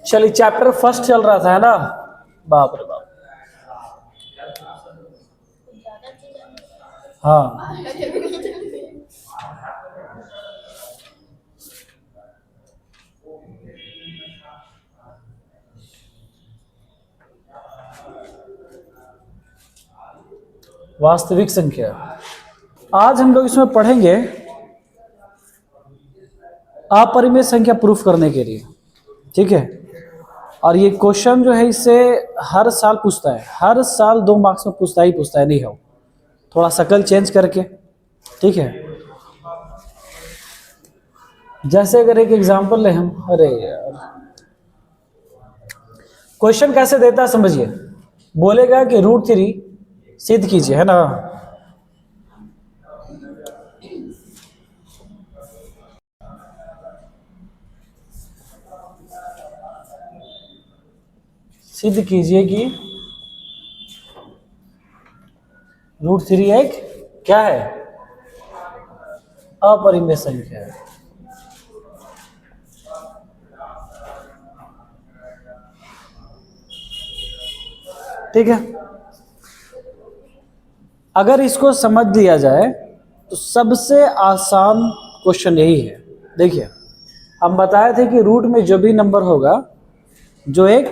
चलिए chapter first चल रहा था, है ना। बाप रे बाप। हाँ, वास्तविक संख्या। आज हम लोग इसमें पढ़ेंगे अपरिमेय संख्या प्रूफ करने के लिए, ठीक है। और ये क्वेश्चन जो है इससे हर साल पूछता है, हर साल 2 मार्क्स में पूछता है नहीं हो, थोड़ा शक्ल चेंज करके, ठीक है। जैसे अगर एक एग्जांपल ले हम, अरे यार क्वेश्चन कैसे देता है समझिए। बोलेगा कि √3 सिद्ध कीजिए, है ना। सिद्ध कीजिए कि √3 एक क्या है, अपरिमेय संख्या है। ठीक है। अगर इसको समझ लिया जाए तो सबसे आसान क्वेश्चन यही है। देखिए, हम बताए थे कि रूट में जो भी नंबर होगा जो एक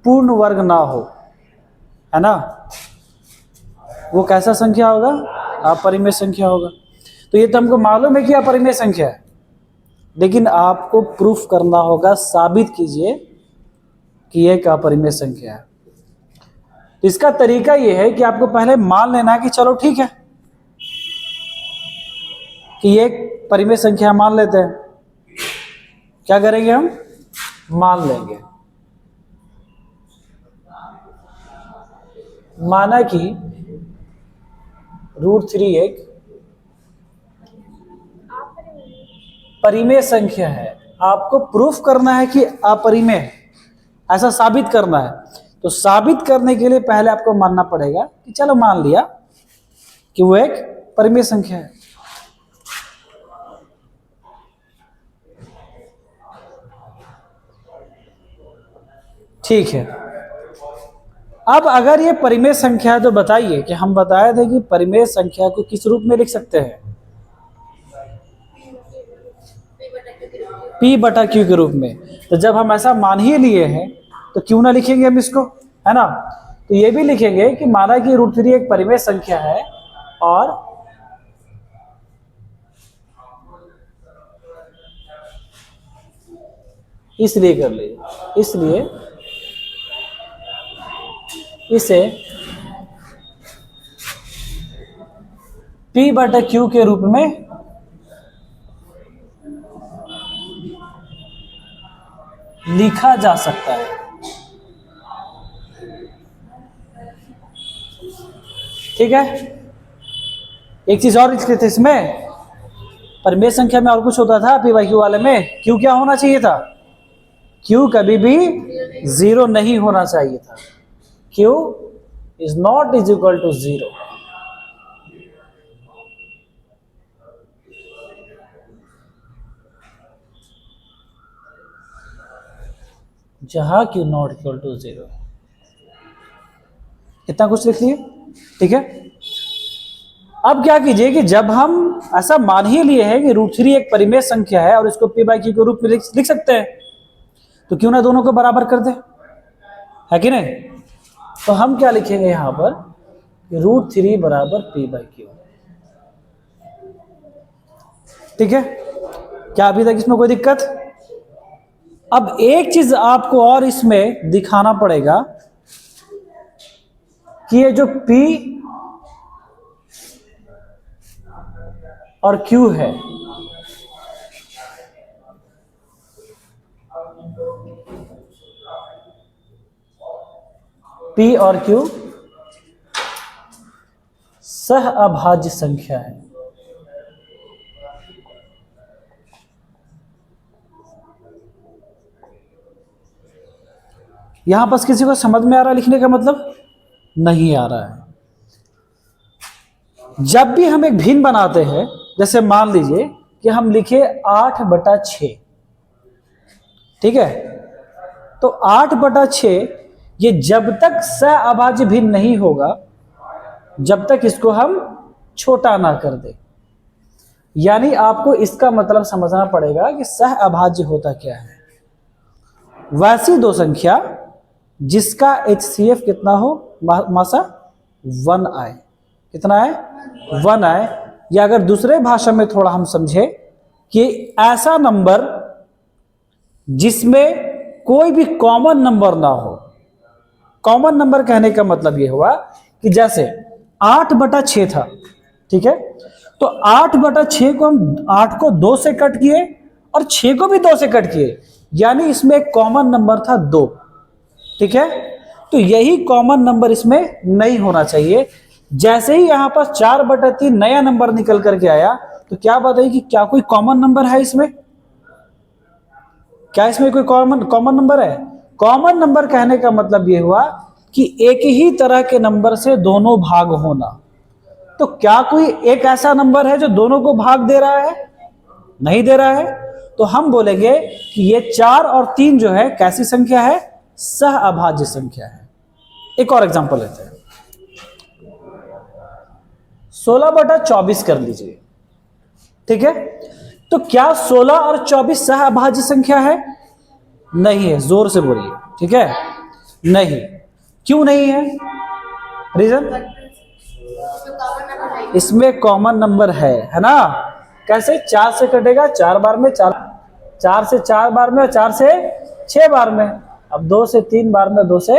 पूर्ण वर्ग ना हो, है ना, वो कैसा संख्या होगा, अपरिमेय संख्या होगा। तो ये तो हमको मालूम है कि अपरिमेय संख्या है, लेकिन आपको प्रूफ करना होगा, साबित कीजिए कि एक अपरिमेय संख्या है। तो इसका तरीका यह है कि आपको पहले मान लेना है कि चलो ठीक है कि एक परिमेय संख्या मान लेते हैं। क्या करेंगे हम, मान लेंगे। माना कि √3 एक परिमेय संख्या है। आपको प्रूफ करना है कि अपरिमेय है, ऐसा साबित करना है। तो साबित करने के लिए पहले आपको मानना पड़ेगा कि चलो मान लिया कि वो एक परिमेय संख्या है। ठीक है। अब अगर ये परिमेय संख्या है तो बताइए कि हम बताए थे कि परिमेय संख्या को किस रूप में लिख सकते हैं, P/Q के रूप में। तो जब हम ऐसा मान ही लिए हैं तो क्यों ना लिखेंगे हम इसको, है ना। तो ये भी लिखेंगे कि माना कि √3 एक परिमेय संख्या है और इसलिए कर लीजिए, इसलिए इसे P/Q के रूप में लिखा जा सकता है। ठीक है। एक चीज और लिखते थे इसमें, परिमेय संख्या में और कुछ होता था P/Q वाले में, Q क्या होना चाहिए था, Q कभी भी 0 नहीं होना चाहिए था। Q is not is equal to 0। जहां Q नॉट इक्वल टू 0, इतना कुछ लिख लिए। ठीक है। अब क्या कीजिए कि जब हम ऐसा मान ही लिए हैं कि √3 एक परिमेय संख्या है और इसको P/Q के रूप में लिख सकते हैं, तो क्यों ना दोनों को बराबर कर दे, है कि नहीं। तो हम क्या लिखेंगे यहां पर, √3 बराबर P/Q। ठीक है। क्या अभी तक इसमें कोई दिक्कत। अब एक चीज आपको और इसमें दिखाना पड़ेगा कि ये जो P और Q है, P और Q सह अभाज्य संख्या है। यहां बस किसी को समझ में आ रहा है लिखने का मतलब, नहीं आ रहा है। जब भी हम एक भिन्न बनाते हैं, जैसे मान लीजिए कि हम लिखे 8/6, ठीक है। तो 8/6 ये जब तक सहअभाज्य भिन्न नहीं होगा, जब तक इसको हम छोटा ना कर दे। यानी आपको इसका मतलब समझना पड़ेगा कि सहअभाज्य होता क्या है। वैसी दो संख्या जिसका HCF कितना हो मासा 1 आए, कितना है 1 आए। या अगर दूसरे भाषा में थोड़ा हम समझे कि ऐसा नंबर जिसमें कोई भी कॉमन नंबर ना हो। कॉमन नंबर कहने का मतलब यह हुआ कि जैसे 8/6 था, ठीक है, तो 8/6 को हम 8 को 2 से कट किए और 6 को भी 2 से कट किए, यानी इसमें एक कॉमन नंबर था 2, ठीक है। तो यही कॉमन नंबर इसमें नहीं होना चाहिए। जैसे ही यहां पर 4/3 नया नंबर निकल करके आया, तो क्या बताइए कि क्या कोई कॉमन नंबर है इसमें? क्या इसमें कोई कॉमन नंबर है? कॉमन नंबर कहने का मतलब यह हुआ कि एक ही तरह के नंबर से दोनों भाग होना। तो क्या कोई एक ऐसा नंबर है जो दोनों को भाग दे रहा है? नहीं दे रहा है। तो हम बोलेंगे कि ये 4 और 3 जो है कैसी संख्या है? सहअभाज्य संख्या है। एक और एग्जांपल लेते हैं, 16/24 कर लीजिए, ठीक है। तो क्या 16 और 24 सहअभाज्य संख्या है? नहीं है, जोर से बोलिए, ठीक है, नहीं। क्यों नहीं है? रीजन? इसमें कॉमन नंबर है ना। कैसे? 4 से कटेगा 4 बार में, 4 से 4 बार में, और 4 से 6 बार में। अब 2 से 3 बार में, 2 से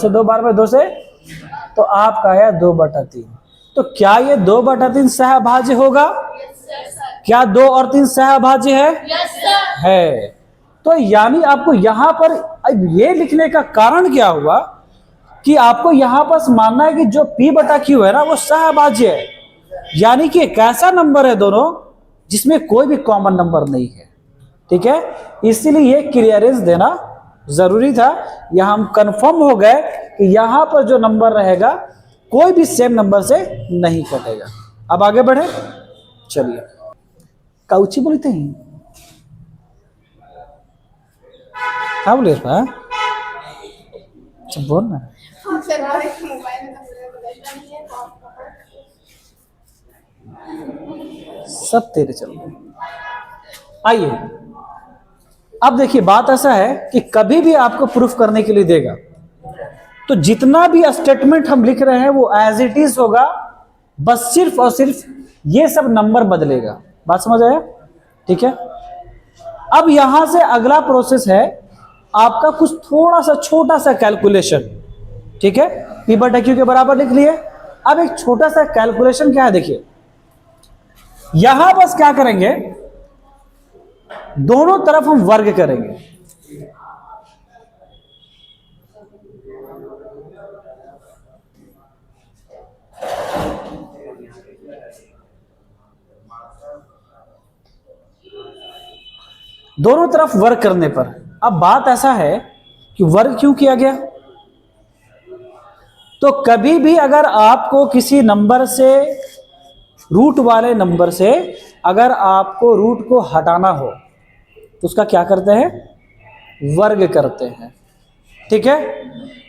2 बार में, 2 से, तो आपका है 2/3। तो क्या ये 2/3 सहअभाज्य होगा? क्या 2 और 3 सहअभाज्य है? है। तो यानी आपको यहां पर ये लिखने का कारण क्या हुआ कि आपको यहां पर मानना है कि जो P/Q है ना वो सहअभाज्य है। यानी कि एक ऐसा नंबर है दोनों जिसमें कोई भी कॉमन नंबर नहीं है, ठीक है। इसीलिए ये क्लियरेंस देना जरूरी था। यहां हम कंफर्म हो गए कि यहां पर जो नंबर रहेगा कोई भी सेम नंबर से नहीं कटेगा। अब आगे बढ़े, चलिए। काउची बोलते हैं, क्या बोले रहा? बोल ना। सब तेरे चल रहे। आइए, अब देखिए, बात ऐसा है कि कभी भी आपको प्रूफ करने के लिए देगा तो जितना भी स्टेटमेंट हम लिख रहे हैं वो एज इट इज होगा, बस सिर्फ और सिर्फ ये सब नंबर बदलेगा। बात समझ आया? ठीक है। अब यहां से अगला प्रोसेस है आपका कुछ थोड़ा सा छोटा सा कैलकुलेशन, ठीक है। P/Q के बराबर लिख लिए। अब एक छोटा सा कैलकुलेशन क्या है, देखिए यहां बस क्या करेंगे, दोनों तरफ हम वर्ग करेंगे। दोनों तरफ वर्ग करने पर अब बात ऐसा है कि वर्ग क्यों किया गया, तो कभी भी अगर आपको किसी नंबर से, रूट वाले नंबर से अगर आपको रूट को हटाना हो तो उसका क्या करते हैं, वर्ग करते हैं, ठीक है।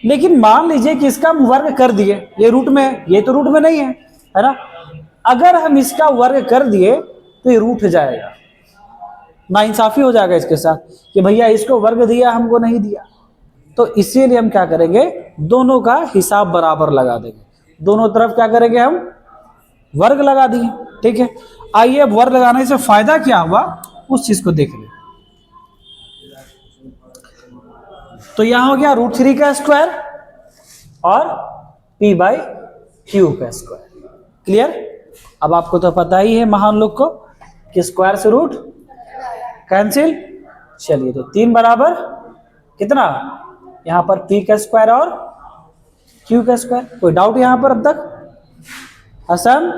लेकिन मान लीजिए कि इसका हम वर्ग कर दिए, ये रूट में है, ये तो रूट में नहीं है, है ना। अगर हम इसका वर्ग कर दिए तो ये रूठ जाएगा, नाइंसाफी हो जाएगा इसके साथ कि भैया इसको वर्ग दिया हमको नहीं दिया। तो इसीलिए हम क्या करेंगे, दोनों का हिसाब बराबर लगा देंगे। दोनों तरफ क्या करेंगे, हम वर्ग लगा दिए, ठीक है। आइए अब वर्ग लगाने से फायदा क्या हुआ उस चीज को देख लें। तो यहां हो गया √3 का स्क्वायर और P/Q का स्क्वायर। क्लियर? अब आपको तो पता ही है महान लोग को कि स्क्वायर से रूट कैंसिल। चलिए, तो 3 बराबर कितना, यहां पर P का स्क्वायर और Q का स्क्वायर। कोई डाउट यहां पर अब तक? हसन,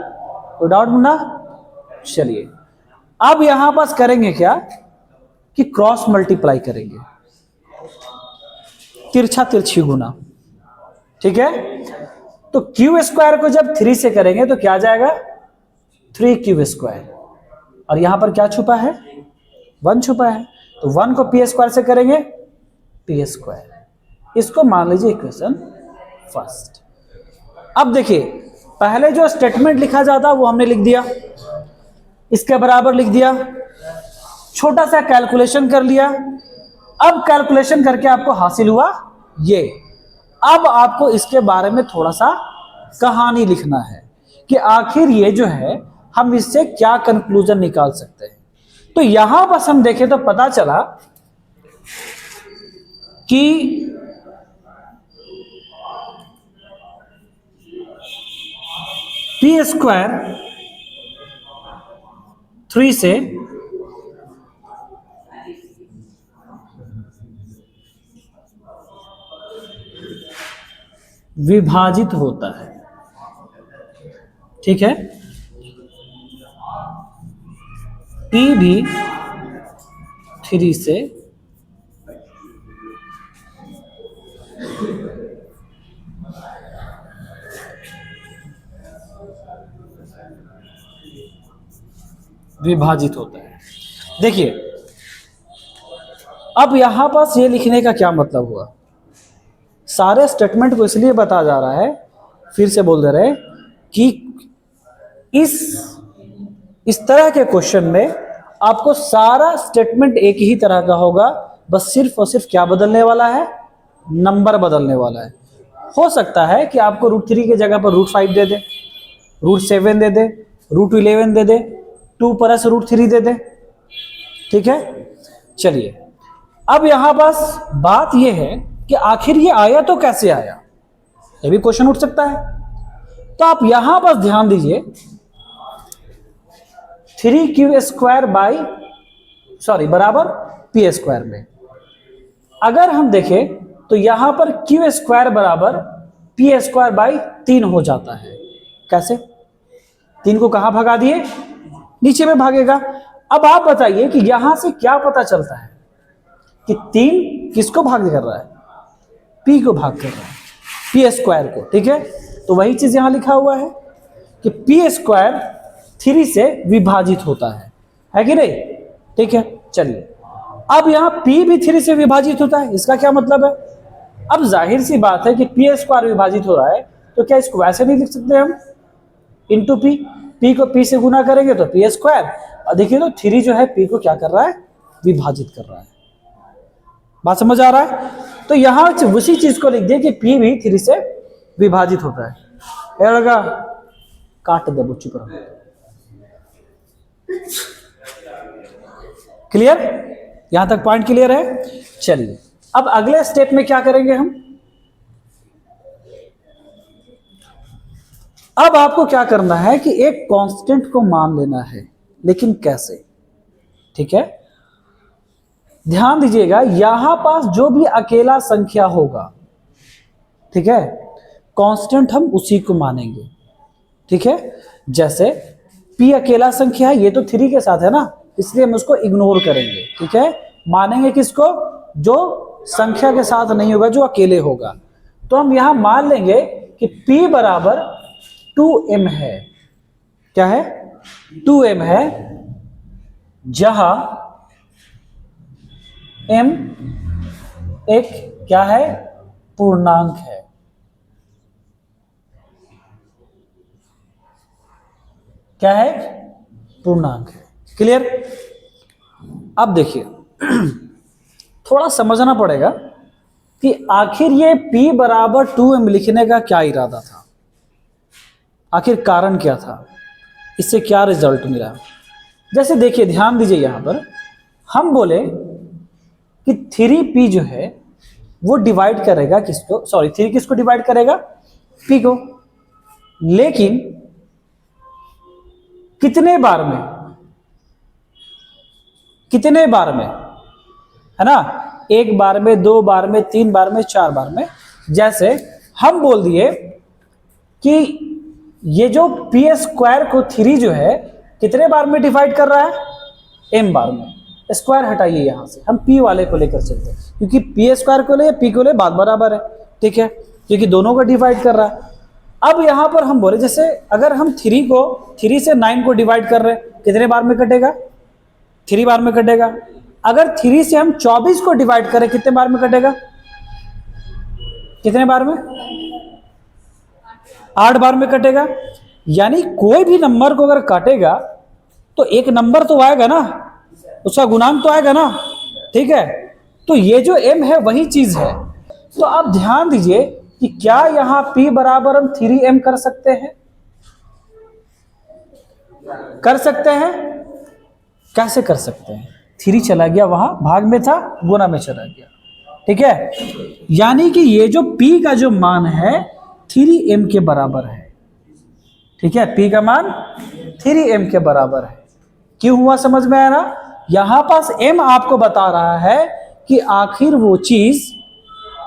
कोई डाउट मुन्ना? चलिए, अब यहां पास करेंगे क्या कि क्रॉस मल्टीप्लाई करेंगे, तिरछा तिरछी गुना, ठीक है। तो Q स्क्वायर को जब 3 से करेंगे तो क्या जाएगा, 3Q स्क्वायर, और यहां पर क्या छुपा है, 1 छुपा है। तो 1 को P स्क्वायर से करेंगे पी स्क्वायर। इसको मान लीजिए इक्वेशन फर्स्ट। अब देखिए पहले जो स्टेटमेंट लिखा जाता वो हमने लिख दिया, इसके बराबर लिख दिया, छोटा सा कैलकुलेशन कर लिया। अब कैलकुलेशन करके आपको हासिल हुआ ये। अब आपको इसके बारे में थोड़ा सा कहानी लिखना है कि आखिर ये जो है हम इससे क्या कंक्लूजन निकाल सकते हैं। तो यहां बस हम देखें तो पता चला कि पी स्क्वायर 3 से विभाजित होता है, ठीक है। पी भी 3 से विभाजित होता है। देखिए अब यहां पास ये लिखने का क्या मतलब हुआ, सारे स्टेटमेंट को इसलिए बताया जा रहा है, फिर से बोल दे रहे हैं कि इस तरह के क्वेश्चन में आपको सारा स्टेटमेंट एक ही तरह का होगा, बस सिर्फ और सिर्फ क्या बदलने वाला है, नंबर बदलने वाला है। हो सकता है कि आपको √3 की जगह पर √5 दे दे, √7 दे दे, √11 दे दे, 2 प्लस √3 दे दे, ठीक है। चलिए अब यहां पास बात यह है कि आखिर ये आया तो कैसे आया, ये भी क्वेश्चन उठ सकता है। तो आप यहां पास ध्यान दीजिए, 3q² बराबर पी स्क्वायर में अगर हम देखें तो यहां पर q² बराबर पी स्क्वायर बाई 3 हो जाता है। कैसे? 3 को कहां भगा दिए, नीचे में भागेगा। अब आप बताइए कि यहां से क्या पता चलता है कि 3 किसको भाग कर रहा है, पी को भाग कर रहा है, पी स्क्वायर को, ठीक है। तो वही चीज यहां लिखा हुआ है कि पी स्क्वायर 3 से विभाजित होता है कि नहीं, ठीक है। चलिए अब यहां p भी 3 से विभाजित होता है, इसका क्या मतलब है। अब जाहिर सी बात है कि पी स्क्वायर विभाजित हो रहा है, तो क्या इसको वैसे नहीं लिख सकते हम इंटू पी, पी को p से गुना करेंगे तो पी स्क्वायर, और देखिए तो 3 जो है p को क्या कर रहा है, विभाजित कर रहा है। बात समझ आ रहा है। तो यहां उसी चीज को लिख दिए कि p भी 3 से विभाजित होता है। लगा काट दे बुच्ची पर, क्लियर, यहां तक पॉइंट क्लियर है। चलिए अब अगले स्टेप में क्या करेंगे हम, अब आपको क्या करना है कि एक कांस्टेंट को मान लेना है, लेकिन कैसे, ठीक है। ध्यान दीजिएगा यहां पास जो भी अकेला संख्या होगा, ठीक है, कांस्टेंट हम उसी को मानेंगे, ठीक है। जैसे p अकेला संख्या है, ये तो 3 के साथ है ना, इसलिए हम उसको इग्नोर करेंगे, ठीक है। मानेंगे किसको, जो संख्या के साथ नहीं होगा, जो अकेले होगा। तो हम यहां मान लेंगे कि p बराबर 2m है, क्या है, 2m है, जहां m एक क्या है, पूर्णांक है, क्या है, पूर्णांक है। क्लियर। अब देखिए थोड़ा समझना पड़ेगा कि आखिर ये p बराबर 2m लिखने का क्या इरादा था, आखिर कारण क्या था, इससे क्या रिजल्ट मिला। जैसे देखिए ध्यान दीजिए, यहां पर हम बोले कि 3p जो है वो डिवाइड करेगा किसको, 3 किसको डिवाइड करेगा, p को, लेकिन कितने बार में, कितने बार में, है ना, 1 बार में, 2 बार में, 3 बार में, 4 बार में। जैसे हम बोल दिए कि ये जो पी स्क्वायर को 3 जो है कितने बार में डिवाइड कर रहा है, m बार में। स्क्वायर हटाइए यहां से, हम p वाले को लेकर चलते हैं, क्योंकि पी स्क्वायर को ले p को ले बात बराबर है, ठीक है, क्योंकि दोनों को डिवाइड कर रहा है। अब यहां पर हम बोले जैसे अगर हम 3 से 9 को डिवाइड कर रहे हैं, कितने बार में कटेगा, 3 बार में कटेगा, अगर 3 से हम 24 को डिवाइड करें कितने बार में कटेगा? कितने बार में? 8 बार में कटेगा। यानी कोई भी नंबर को अगर काटेगा तो एक नंबर तो आएगा ना, उसका गुणांक तो आएगा ना, ठीक है। तो ये जो m है वही चीज है। तो आप ध्यान दीजिए कि क्या यहां p बराबर हम 3m कर सकते हैं? कर सकते हैं। कैसे कर सकते हैं? 3 चला गया, वहां भाग में था, गुना में चला गया, ठीक है। यानी कि ये जो p का जो मान है 3m के बराबर है, ठीक है। p का मान 3m के बराबर है। क्यों हुआ समझ में आया ना? यहां पास m आपको बता रहा है कि आखिर वो चीज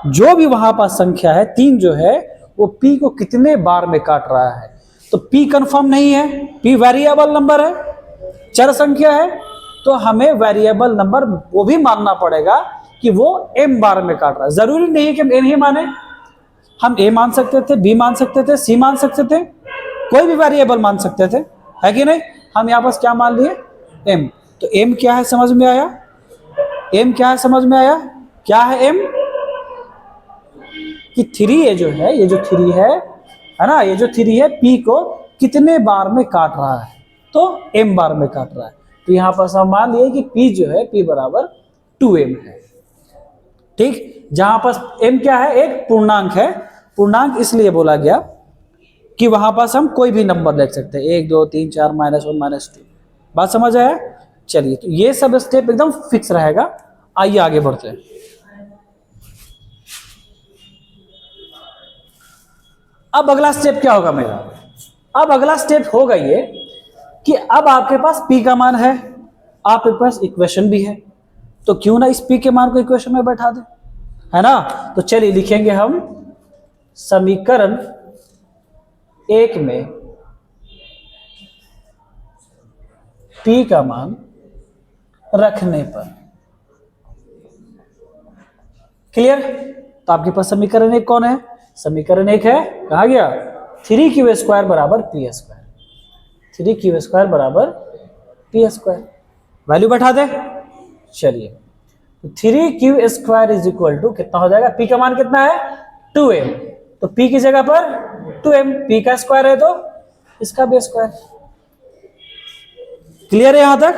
जो भी वहां पास संख्या है 3 जो है वो p को कितने बार में काट रहा है। तो p कंफर्म नहीं है, p वेरिएबल नंबर है, चर संख्या है, तो हमें वेरिएबल नंबर वो भी मानना पड़ेगा कि वो m बार में काट रहा है। जरूरी नहीं है कि हम n ही माने, हम a मान सकते थे, b मान सकते थे, c मान सकते थे, कोई भी वेरिएबल मान सकते थे, है कि नहीं। हम यहां पास क्या मान लिए? m। तो m क्या है समझ में आया? m क्या है समझ में आया? क्या है m? कि 3 ये जो है, ये जो 3 है ना, ये जो 3 है p को कितने बार में काट रहा है? तो m बार में काट रहा है। तो यहां पर हम मान लिए कि p जो है p बराबर 2m है, ठीक। जहां पर m क्या है? एक पूर्णांक है। पूर्णांक इसलिए बोला गया कि वहां पास हम कोई भी नंबर लिख सकते हैं, 1 2 3 4 -1 -2। बात समझ आया? चलिए, तो ये सब स्टेप एकदम फिक्स रहेगा। आइए आगे बढ़ते हैं। अब अगला स्टेप क्या होगा मेरा? अब अगला स्टेप होगा ये कि अब आपके पास p का मान है, आपके पास इक्वेशन भी है, तो क्यों ना इस p के मान को इक्वेशन में बैठा दे, है ना। तो चलिए लिखेंगे हम समीकरण 1 में p का मान रखने पर। क्लियर? तो आपके पास समीकरण 1 कौन है? समीकरण 1 है, कहा गया 3q² बराबर p²। 3q² बराबर p²। वैल्यू बैठा दे। चलिए, तो 3q² इज इक्वल टू कितना हो जाएगा? p का मान कितना है? 2m। तो p की जगह पर 2m, p का स्क्वायर है तो इसका भी स्क्वायर। क्लियर है यहां तक?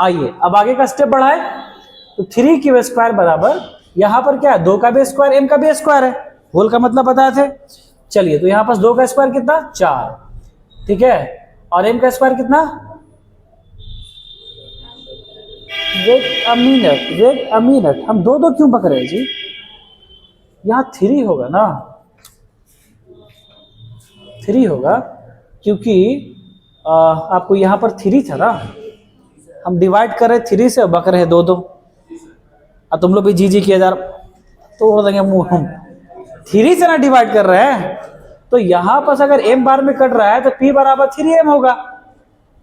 आइए अब आगे का स्टेप बढ़ाए। तो 3q² बराबर यहां पर क्या है? 2 का भी स्क्वायर, m का भी स्क्वायर है, होल का मतलब बताए थे। चलिए, तो यहां पास 2 का स्क्वायर कितना? 4, ठीक है। और m का स्क्वायर कितना? वेट अ मिनट, हम दो क्यों पकड़ रहे हैं जी? यहां 3 होगा ना, 3 होगा, क्योंकि आपको यहां पर 3 था ना, हम डिवाइड कर रहे 3 से, बक रहे 2 और तुम लोग भी जी किया जा रहा, तोड़ देंगे मुंह हम। 3 से ना डिवाइड कर रहे हैं, तो यहां पर अगर m बार में कट रहा है तो p बराबर 3m होगा,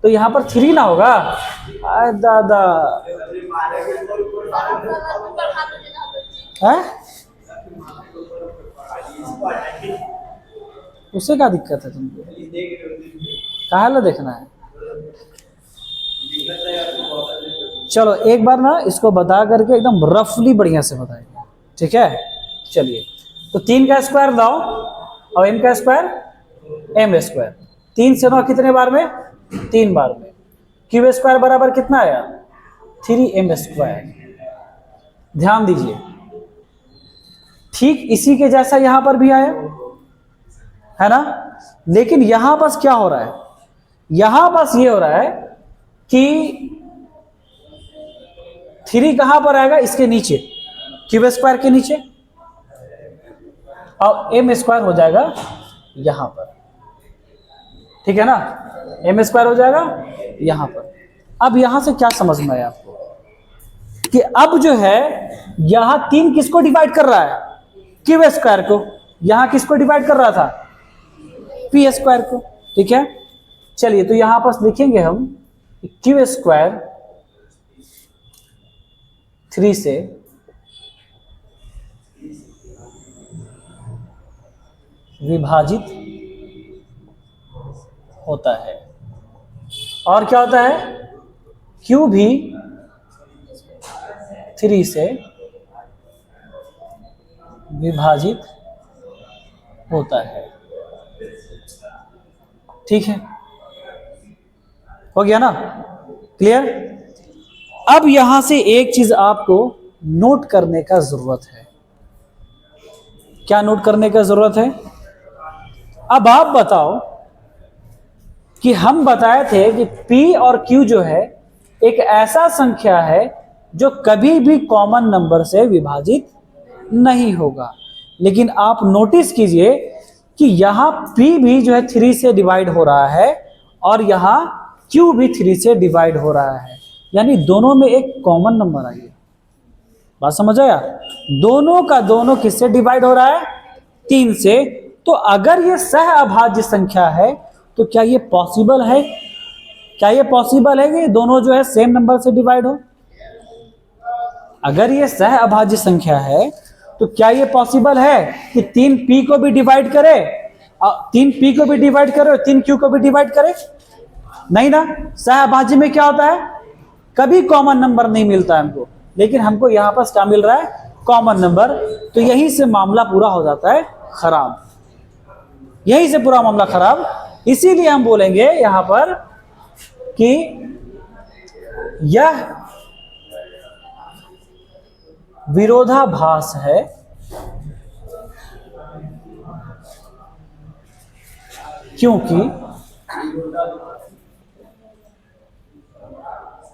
तो यहां पर 3 ना होगा। आय दादा है, उससे क्या दिक्कत है तुमको? कहाँ ला देखना है? चलो एक बार ना इसको बता करके एकदम रफली बढ़िया से बताएंगे, ठीक है। चलिए, तो 3 का स्क्वायर लाओ और m का स्क्वायर m²। 3 से 9 कितने बार में? 3 बार में। q² बराबर कितना आया? 3m²। ध्यान दीजिए, ठीक इसी के जैसा यहां पर भी आया है ना। लेकिन यहां पास क्या हो रहा है? यहां पास ये हो रहा है कि 3 कहां पर आएगा? इसके नीचे, q² के नीचे, और m² हो जाएगा यहां पर, ठीक है ना। m² हो जाएगा यहां पर। अब यहां से क्या समझ में आया आपको कि अब जो है यहां 3 किसको डिवाइड कर रहा है? q² को। यहां किसको डिवाइड कर रहा था? p² को, ठीक है। चलिए, तो यहां पास लिखेंगे हम q² 3 से विभाजित होता है, और क्या होता है? q भी 3 से विभाजित होता है। ठीक है, हो गया ना, क्लियर। अब यहां से एक चीज आपको नोट करने का जरूरत है। क्या नोट करने का जरूरत है? अब आप बताओ कि हम बताए थे कि P और Q जो है एक ऐसा संख्या है जो कभी भी कॉमन नंबर से विभाजित नहीं होगा। लेकिन आप नोटिस कीजिए कि यहां P भी जो है 3 से डिवाइड हो रहा है और यहां Q भी 3 से डिवाइड हो रहा है, यानी दोनों में एक कॉमन नंबर आई है। बात समझ आया? दोनों का दोनों किससे डिवाइड हो रहा है? 3 से। तो अगर ये सह अभाज्य संख्या है तो क्या ये पॉसिबल है? क्या ये पॉसिबल है कि दोनों जो है सेम नंबर से डिवाइड हो? अगर ये सह अभाज्य संख्या है तो क्या ये पॉसिबल है कि 3P को भी डिवाइड करे, 3P को भी डिवाइड करे और 3Q को भी डिवाइड करे? नहीं ना। सह अभाज्य में क्या होता है? कभी कॉमन नंबर नहीं मिलता हमको, लेकिन हमको यहां पर क्या मिल रहा है? Common number. तो यहीं से मामला पूरा हो जाता है खराब, यहीं से पूरा मामला खराब। इसीलिए हम बोलेंगे यहां पर कि यह विरोधाभास है, क्योंकि,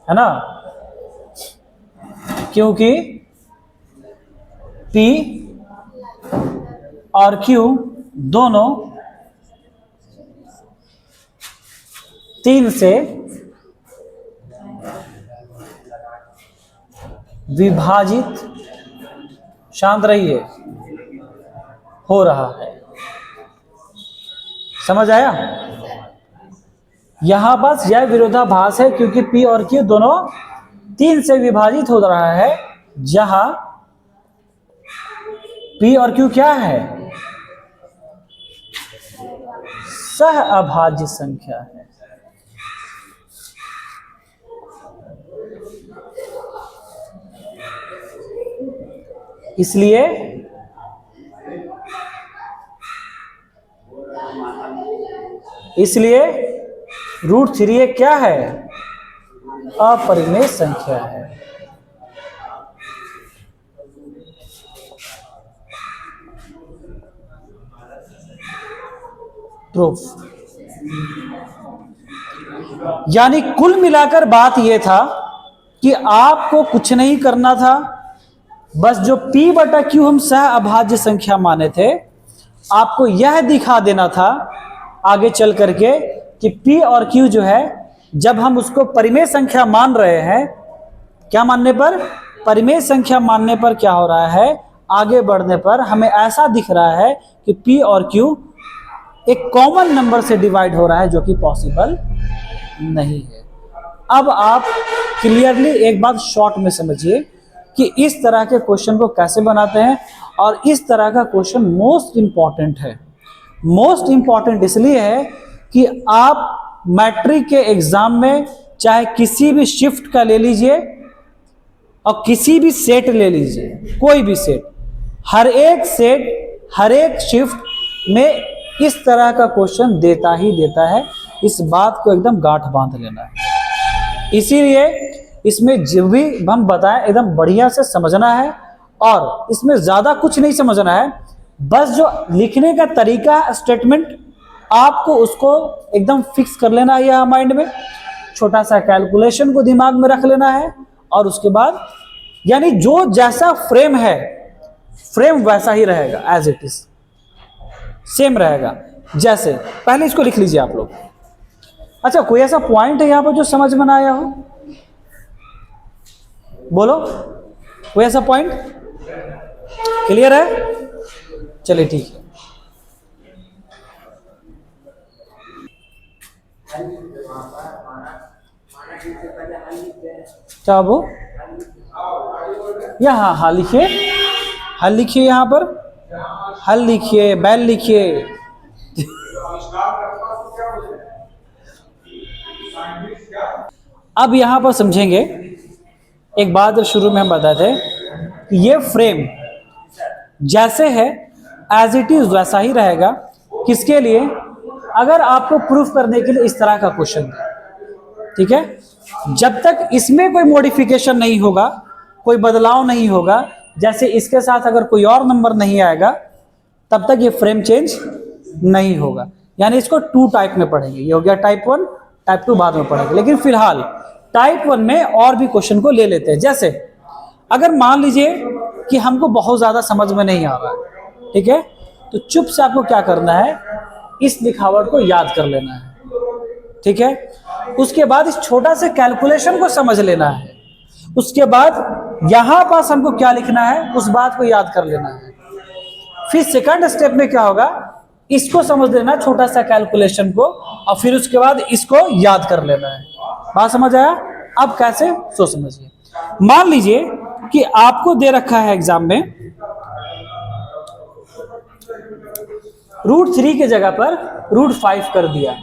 है ना, क्योंकि P और Q दोनों 3 से विभाजित, शांत रहिए, हो रहा है। समझ आया? यहां बस यह विरोधाभास है क्योंकि P और Q दोनों 3 से विभाजित हो रहा है, जहां P और Q क्या है? सह अभाज्य संख्या है। इसलिए √3 क्या है? अपरिमेय संख्या है। प्रूफ। यानी कुल मिलाकर बात यह था कि आपको कुछ नहीं करना था, बस जो P बटा Q हम सह अभाज्य संख्या माने थे, आपको यह दिखा देना था आगे चल करके कि P और Q जो है जब हम उसको परिमेय संख्या मान रहे हैं, क्या मानने पर? परिमेय संख्या मानने पर क्या हो रहा है? आगे बढ़ने पर हमें ऐसा दिख रहा है कि P और Q एक कॉमन नंबर से डिवाइड हो रहा है, जो कि पॉसिबल नहीं है। अब आप क्लियरली एक बात शॉर्ट में समझिए कि इस तरह के क्वेश्चन को कैसे बनाते हैं, और इस तरह का क्वेश्चन मोस्ट इंपॉर्टेंट है। मोस्ट इंपॉर्टेंट इसलिए है कि आप मैट्रिक के एग्जाम में चाहे किसी भी शिफ्ट का ले लीजिए और किसी भी सेट ले लीजिए, कोई भी सेट, हर एक सेट, हर एक शिफ्ट में इस तरह का क्वेश्चन देता ही देता है। इस बात को एकदम गांठ बांध लेना है। इसीलिए इसमें जो भी हम बताएं एकदम बढ़िया से समझना है, और इसमें ज्यादा कुछ नहीं समझना है, बस जो लिखने का तरीका, स्टेटमेंट, आपको उसको एकदम फिक्स कर लेना है यह माइंड में। छोटा सा कैलकुलेशन को दिमाग में रख लेना है, और उसके बाद यानी जो जैसा फ्रेम है, फ्रेम वैसा ही रहेगा, एज इट इज सेम रहेगा। जैसे पहले इसको लिख लीजिए आप लोग। अच्छा, कोई ऐसा पॉइंट है यहां पर जो समझ में ना आया हो? बोलो, कोई ऐसा पॉइंट? क्लियर है? चलिए ठीक है। क्या वो यहाँ हल लिखिए, हल लिखिए, यहां पर हल लिखिए, बैल लिखिए। अब यहां पर समझेंगे एक बात जो शुरू में हम बताए थे कि ये फ्रेम जैसे है एज इट इज वैसा ही रहेगा। किसके लिए? अगर आपको प्रूफ करने के लिए इस तरह का क्वेश्चन है, ठीक है, जब तक इसमें कोई मॉडिफिकेशन नहीं होगा, कोई बदलाव नहीं होगा, जैसे इसके साथ अगर कोई और नंबर नहीं आएगा, तब तक ये फ्रेम चेंज नहीं होगा। यानी इसको 2 टाइप में पढ़ेंगे। ये हो गया टाइप 1, टाइप 2 बाद में पढ़ेंगे। लेकिन फिलहाल टाइप 1 में और भी क्वेश्चन को ले लेते हैं। जैसे अगर मान लीजिए कि हमको बहुत ज्यादा समझ में नहीं आ रहा है, ठीक है, तो चुप से आपको क्या करना है, इस लिखावट को याद कर लेना है, ठीक है। उसके बाद इस छोटा से कैलकुलेशन को समझ लेना है। उसके बाद यहां पास हमको क्या लिखना है, उस बात को याद कर लेना है। फिर सेकंड स्टेप में क्या होगा, इसको समझ लेना, छोटा सा कैलकुलेशन को, और फिर उसके बाद इसको याद कर लेना है। बात समझ आया? अब कैसे, सो समझिए। मान लीजिए कि आपको दे रखा है एग्जाम में √3 के जगह पर √5 कर दिया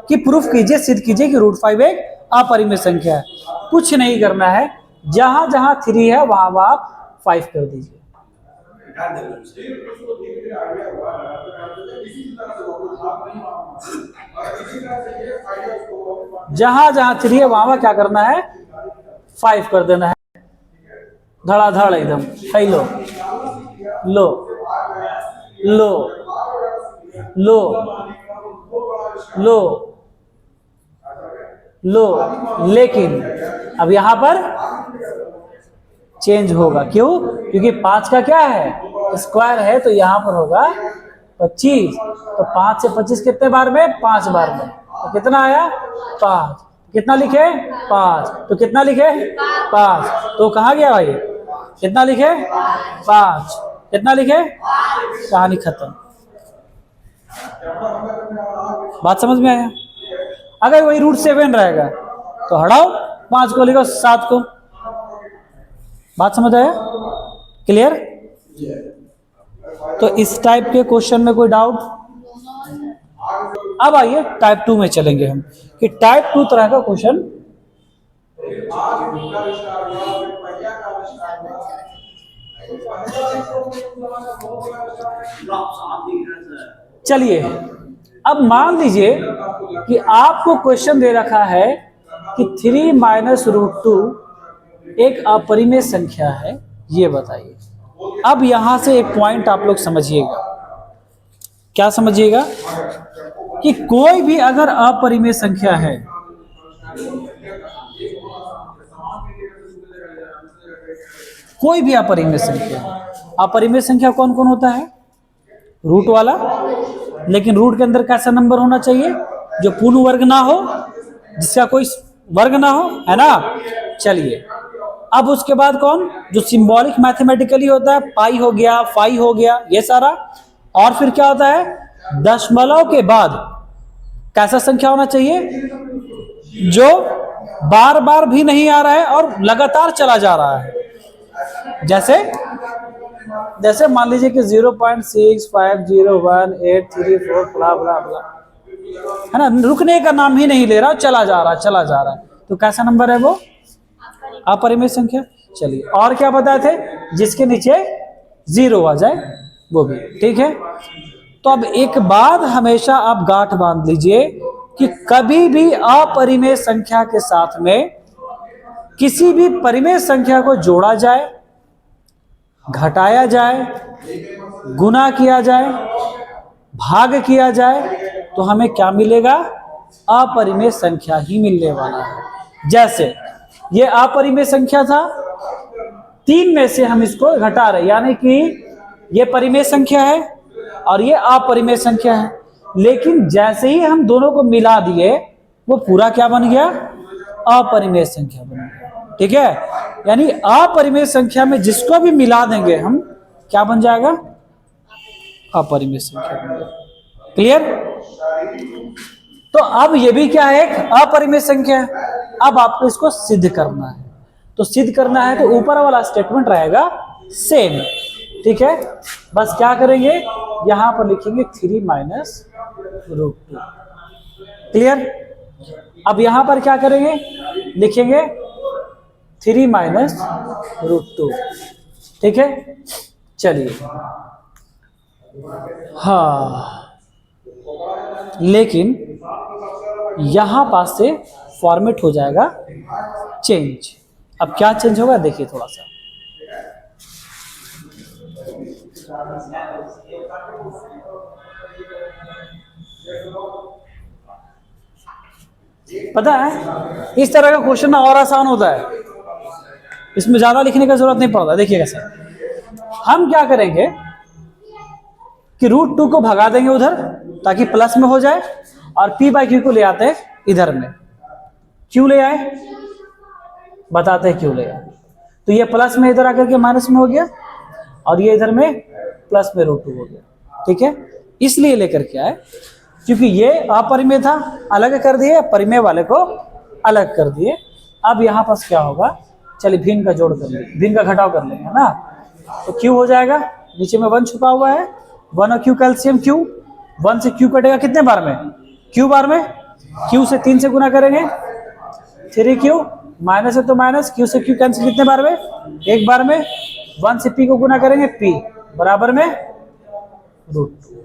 कि प्रूफ कीजिए, सिद्ध कीजिए कि √5 एक अपरिमेय संख्या है। कुछ नहीं करना है, जहां जहां 3 है वहां वहां आप 5 कर दीजिए। जहां जहां 3 है वहां वहां क्या करना है, 5 कर देना है। धड़ाधड़ एकदम, लो लो लो लो लो लो। लेकिन अब यहां पर चेंज होगा। क्यों? क्योंकि 5 का क्या है, स्क्वायर है, तो यहां पर होगा 25। तो 5 से 25 कितने बार में, 5 बार में। तो कितना आया, 5। कितना लिखे, 5। तो कितना लिखे, 5। तो कहां गया भाई, कितना लिखे, 5। कितना लिखे, कहानी खत्म। बात समझ में आया? अगर वही √7 रहेगा तो हटाओ 5 को, लिखो 7 को। बात समझ आया? क्लियर? तो इस टाइप के क्वेश्चन में कोई डाउट? अब आइए टाइप 2 में चलेंगे हम, कि टाइप 2 तरह का क्वेश्चन चलिए। अब मान लीजिए कि आपको क्वेश्चन दे रखा है कि 3 - √2 एक अपरिमेय संख्या है, ये बताइए। अब यहां से एक पॉइंट आप लोग समझिएगा। क्या समझिएगा? कि कोई भी अगर अपरिमेय संख्या है, कोई भी अपरिमेय संख्या, अपरिमेय संख्या कौन कौन होता है, रूट वाला। लेकिन रूट के अंदर कैसा नंबर होना चाहिए, जो पूर्ण वर्ग ना हो, जिसका कोई वर्ग ना हो, है ना। चलिए, अब उसके बाद कौन, जो सिंबॉलिक मैथमेटिकली होता है, पाई हो गया, फाई हो गया, ये सारा। और फिर क्या होता है, दशमलव के बाद कैसा संख्या होना चाहिए, जो बार बार भी नहीं आ रहा है और लगातार चला जा रहा है। जैसे मान लीजिए कि 0.650183 ब्ला ब्ला ब्ला, है ना, रुकने का नाम ही नहीं ले रहा, चला जा रहा है। तो कैसा नंबर है वो, अपरिमेय संख्या। चलिए, और क्या बताए थे, जिसके नीचे 0 आ जाए वो भी, ठीक है। तो अब एक बात हमेशा आप गांठ बांध लीजिए कि कभी भी अपरिमेय संख्या के साथ में किसी भी परिमेय संख्या को जोड़ा जाए, घटाया जाए, गुना किया जाए, भाग किया जाए, तो हमें क्या मिलेगा, अपरिमेय संख्या ही मिलने वाला है। जैसे ये अपरिमेय संख्या था, 3 में से हम इसको घटा रहे, यानी कि ये परिमेय संख्या है और ये अपरिमेय संख्या है। लेकिन जैसे ही हम दोनों को मिला दिए, वो पूरा क्या बन गया, अपरिमेय संख्या बन गया, ठीक है। यानी अपरिमेय संख्या में जिसको भी मिला देंगे हम, क्या बन जाएगा, अपरिमेय संख्या बन जाएगा। क्लियर? तो अब ये भी क्या है, एक अपरिमेय संख्या है। अब आपको इसको सिद्ध करना है। तो सिद्ध करना है तो ऊपर वाला स्टेटमेंट रहेगा सेम, ठीक है। बस क्या करेंगे, यहां पर लिखेंगे 3 - √2। क्लियर? अब यहां पर क्या करेंगे, लिखेंगे 3 माइनस √2। ठीक है, चलिए। हाँ, लेकिन यहां पास से फॉर्मेट हो जाएगा चेंज। अब क्या चेंज होगा देखिए थोड़ा सा। पता है इस तरह का क्वेश्चन ना और आसान होता है, इसमें ज्यादा लिखने का जरूरत नहीं पड़ता। देखिएगा सर, हम क्या करेंगे कि √2 को भगा देंगे उधर ताकि प्लस में हो जाए, और p/q को ले आते हैं इधर में। क्यों ले आए बताते हैं क्यों ले आए। तो ये प्लस में इधर आकर के माइनस में हो गया, और ये इधर में प्लस में √2 हो गया। ठीक है, इसलिए लेकर के आए क्योंकि ये अपरिमेय था, अलग कर दिए, परिमेय वाले को अलग कर दिए। अब यहाँ पास क्या होगा, चलिए भिन्न का जोड़ कर लेंगे, भिन्न का घटाव कर लेंगे ना। तो q हो जाएगा, नीचे में 1 छुपा हुआ है, 1 और q कैल्शियम q, 1 से q कटेगा कितने बार में, q बार में। q से 3 से गुना करेंगे 3q, माइनस है तो माइनस, q से q कैंसिल कितने बार में, एक बार में। 1 से p को गुना करेंगे p बराबर में √2।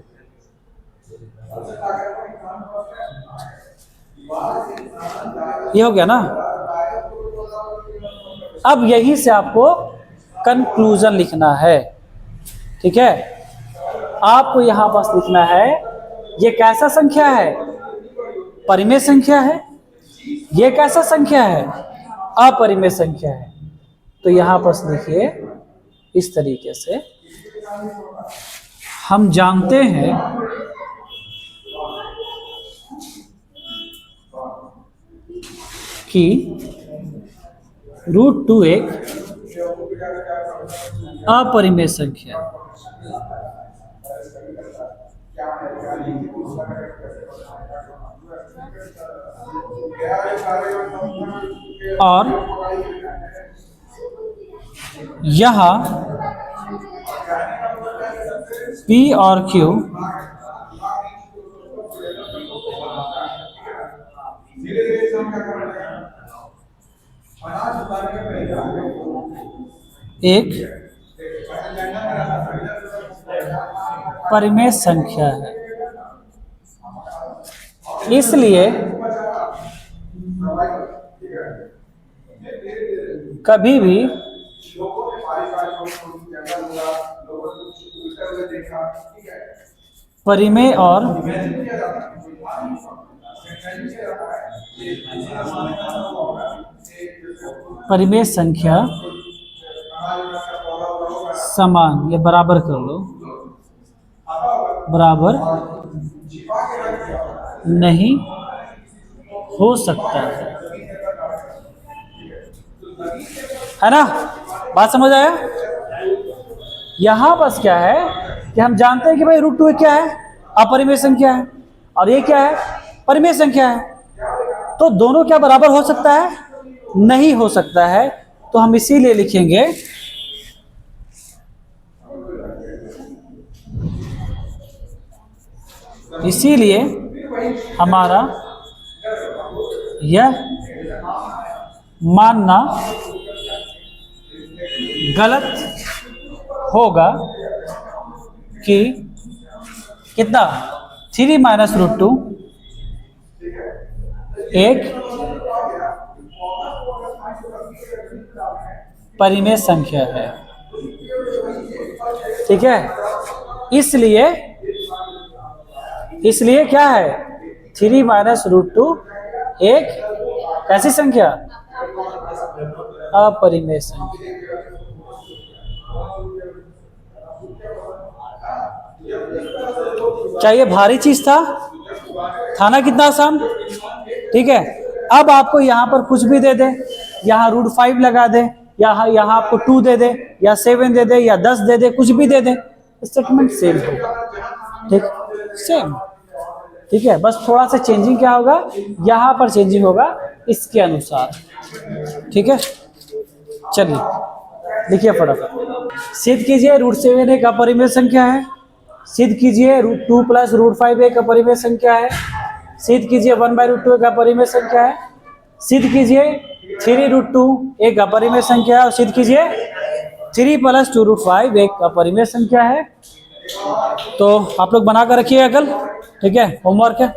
ये हो गया ना। अब यहीं से आपको कंक्लूजन लिखना है। ठीक है, आपको यहां पास लिखना है ये कैसा संख्या है, परिमेय संख्या है। ये कैसा संख्या है, अपरिमेय संख्या है। तो यहां पास लिखिए इस तरीके से, हम जानते हैं कि √2 एक अपरिमेय संख्या है। और यहाँ P और Q एक परिमेय संख्या है। इसलिए कभी भी परिमेय और परिमेय संख्या समान, ये बराबर कर लो, बराबर नहीं हो सकता है ना। बात समझ आया। यहां बस क्या है कि हम जानते हैं कि भाई √2 क्या है, अपरिमेय संख्या है, और ये क्या है, परिमेय संख्या है। तो दोनों क्या बराबर हो सकता है, नहीं हो सकता है। तो हम इसीलिए लिखेंगे इसीलिए हमारा यह मानना गलत होगा कि कितना 3 माइनस √2 एक परिमेय संख्या है। ठीक है, इसलिए क्या है, 3 माइनस √2 एक कैसी संख्या, अपरिमेय संख्या। चाहिए भारी चीज था ना, कितना आसान। ठीक है, अब आपको यहां पर कुछ भी दे दे, यहां √5 लगा दे, यहां आपको 2 दे दे, या 7 दे दे, या 10 दे दे, कुछ भी दे दे, स्टेटमेंट सेम होगा। ठीक, सेम। ठीक है, बस थोड़ा सा चेंजिंग क्या होगा, यहां पर चेंजिंग होगा इसके अनुसार। ठीक है, चलिए लिखिए फटाफट। सिद्ध कीजिए √7 एक अपरिमेय संख्या है। सिद्ध कीजिए √2 प्लस √5 एक अपरिमेय संख्या है। सिद्ध कीजिए 1/√2 एक अपरिमेय संख्या है। सिद्ध कीजिए 3√2 एक अपरिमेय संख्या है, सिद्ध कीजिए। 3 + 2√5 एक अपरिमेय संख्या है। तो आप लोग बना कर रखिएगा कल, ठीक है, होमवर्क है।